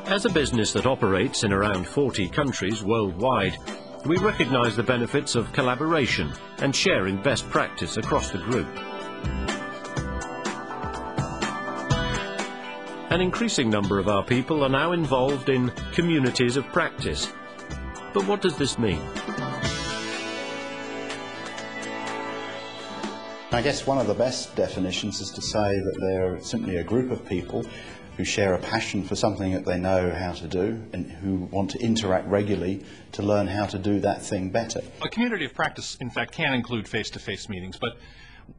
As a business that operates in around 40 countries worldwide, we recognise the benefits of collaboration and sharing best practice across the group. An increasing number of our people are now involved in communities of practice. But what does this mean? I guess one of the best definitions is to say that they're simply a group of people who share a passion for something that they know how to do and who want to interact regularly to learn how to do that thing better. A community of practice, in fact, can include face-to-face meetings, but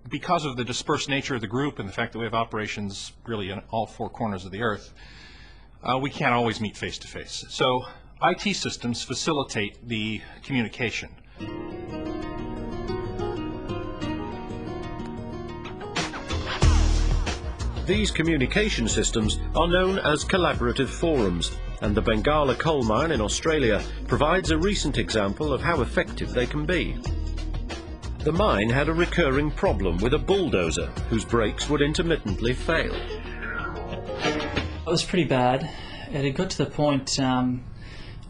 because of the dispersed nature of the group and the fact that we have operations really in all four corners of the earth, we can't always meet face-to-face. So IT systems facilitate the communication. These communication systems are known as collaborative forums, and the Bengala coal mine in Australia provides a recent example of how effective they can be. The mine had a recurring problem with a bulldozer whose brakes would intermittently fail. It was pretty bad. It had got to the point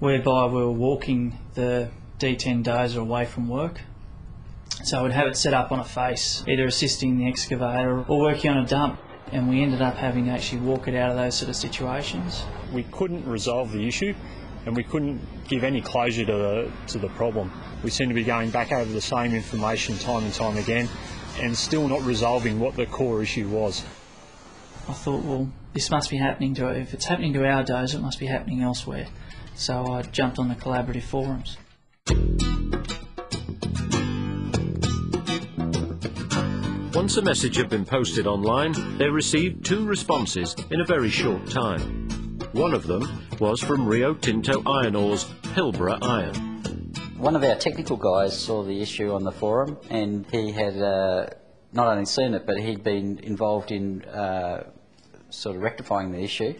whereby we were walking the D10 dozer away from work. So I would have it set up on a face, either assisting the excavator or working on a dump. And we ended up having to actually walk it out of those sort of situations. We couldn't resolve the issue and we couldn't give any closure to the problem. We seemed to be going back over the same information time and time again and still not resolving what the core issue was. I thought, well, this must be happening to, if it's happening to our dozer, it must be happening elsewhere. So I jumped on the collaborative forums. Once a message had been posted online, they received 2 responses in a very short time. One of them was from Rio-Tinto Iron Ore's Pilbara Iron. One of our technical guys saw the issue on the forum, and he had not only seen it, but he'd been involved in sort of rectifying the issue,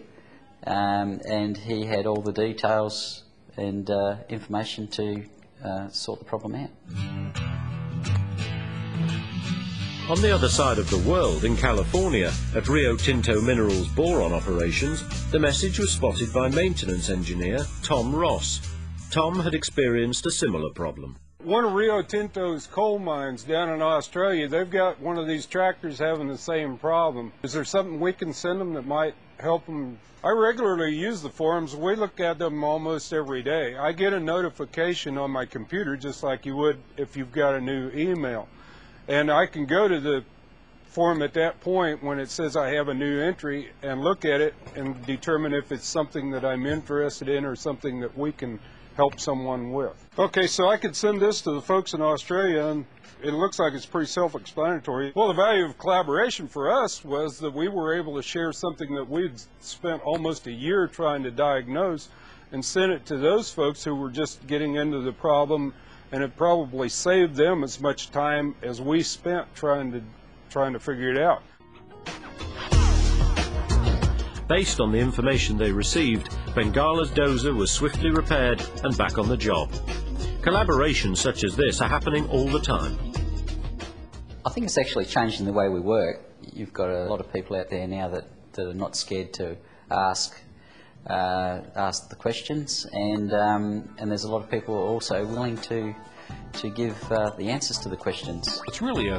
and he had all the details and information to sort the problem out. On the other side of the world, in California, at Rio-Tinto Minerals boron operations, the message was spotted by maintenance engineer Tom Ross. Tom had experienced a similar problem. One of Rio Tinto's coal mines down in Australia, they've got one of these tractors having the same problem. Is there something we can send them that might help them? I regularly use the forums. We look at them almost every day. I get a notification on my computer just like you would if you've got a new email. And I can go to the forum at that point when it says I have a new entry and look at it and determine if it's something that I'm interested in or something that we can help someone with. Okay, so I could send this to the folks in Australia, and it looks like it's pretty self-explanatory. Well, the value of collaboration for us was that we were able to share something that we'd spent almost a year trying to diagnose and send it to those folks who were just getting into the problem, and it probably saved them as much time as we spent trying to figure it out. Based on the information they received, Bengala's dozer was swiftly repaired and back on the job. Collaborations such as this are happening all the time. I think it's actually changing the way we work. You've got a lot of people out there now that are not scared to ask the questions, and there's a lot of people also willing to give the answers to the questions. It's really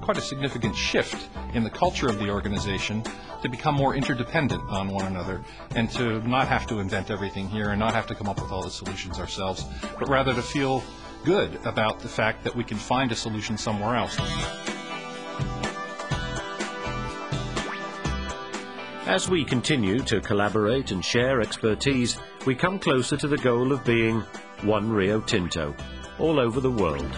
quite a significant shift in the culture of the organization to become more interdependent on one another and to not have to invent everything here and not have to come up with all the solutions ourselves, but rather to feel good about the fact that we can find a solution somewhere else. As we continue to collaborate and share expertise, we come closer to the goal of being one Rio Tinto all over the world.